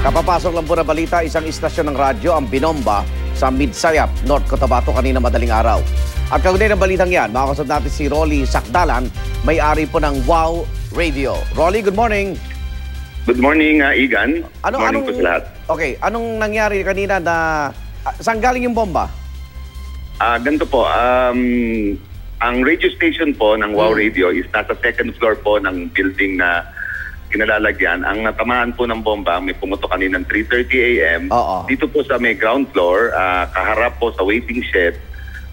Kapapasok lang po na balita, isang istasyon ng radyo ang binomba sa Midsayap, North Cotabato kanina madaling araw. At kaugnay ng balitang yan, makakasab natin si Rolly Sacdalan, may-ari po ng Wow Radio. Rolly, good morning. Good morning, Igan. Good morning po sa lahat. Okay, anong nangyari kanina na... saan galing yung bomba? Ganito po, ang radio station po ng Wow Radio is nasa second floor po ng building na kinalalagyan. Ang natamaan po ng bomba, may pumutok kaninang 3:30 a.m. Dito po sa may ground floor, kaharap po sa waiting shed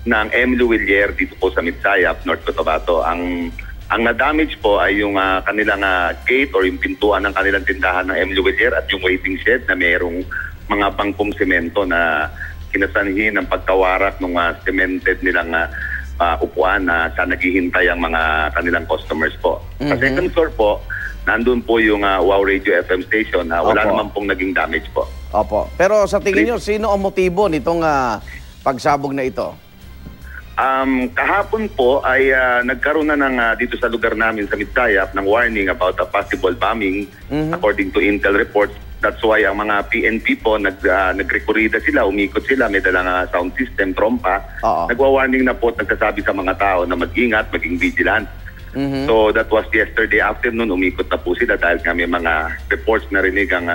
ng M. Luwilier dito po sa Midsayap, North Cotabato. Ang na-damage po ay yung kanilang gate or yung pintuan ng kanilang tindahan ng M. Luwilier at yung waiting shed na mayroong mga bangkong semento na kinasanhin ng pagkawarak ng cemented nilang upuan na sa naghihintay ang mga kanilang customers po. Sa second floor po, nandun po yung Wow Radio FM station na wala naman pong naging damage po. Opo. Pero sa tingin nyo, sino ang motibo nitong pagsabog na ito? Kahapon po ay nagkaroon na ng dito sa lugar namin sa Midsayap ng warning about a possible bombing according to intel reports. That's why ang mga PNP po nagrekurida sila, umikot sila, may dalang sound system, trompa. Nagwa-warning na po at nagsasabi sa mga tao na mag-ingat, maging vigilant. So that was yesterday afternoon, umikot na po sila dahil nga may mga reports na rinig ang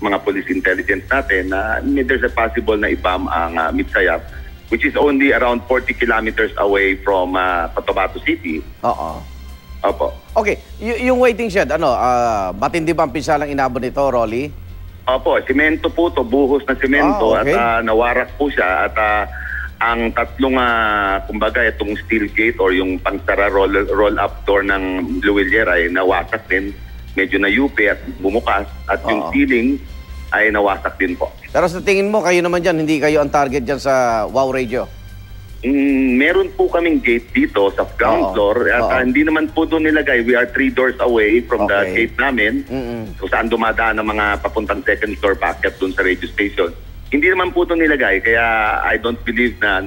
mga police intelligence natin na there's a possible na i-bomb ang Midsayap, which is only around 40 kilometers away from Cotabato City. Opo. Okay, yung waiting shed, matindi ba ang pisalang inabot nito, Rolly? Opo, semento po to, buhos na semento at nawarak po siya at ang tatlong, kumbaga, itong steel gate or yung pangsara roll-up door ng Luwilier ay nawasak din. Medyo na-yupi at bumukas at yung ceiling ay nawasak din po. Pero sa tingin mo, kayo naman dyan, hindi kayo ang target dyan sa Wow Radio? Meron po kaming gate dito sa ground floor at hindi naman po doon nilagay. We are 3 doors away from the gate namin kung saan dumadaan ng mga papuntang second floor packet doon sa radio station. Hindi naman po ito nilagay, kaya I don't believe na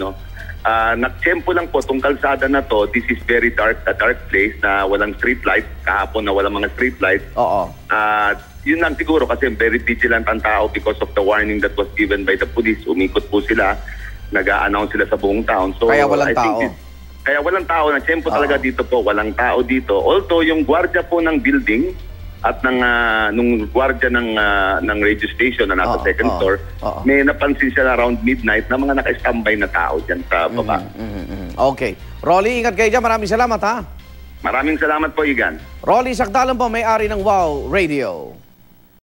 nagtsempo lang po itong kalsada na to. This is very dark, a dark place na walang street light. Kahapon na walang mga street light. Yun lang siguro kasi very vigilant ang tao because of the warning that was given by the police. Umikot po sila, nag-a-announce sila sa buong town. So, kaya walang tao? Kaya walang tao. Nagtsempo talaga dito po, walang tao dito. Although yung gwardiya po ng building at nung gwardiya ng radio station na nasa second floor, may napansin siya around midnight na mga naka-standby na tao dyan sa baba. Okay. Rolly, ingat kayo dyan. Maraming salamat, ha? Maraming salamat po, Igan. Rolly Sacdalan po, may-ari ng Wow Radio.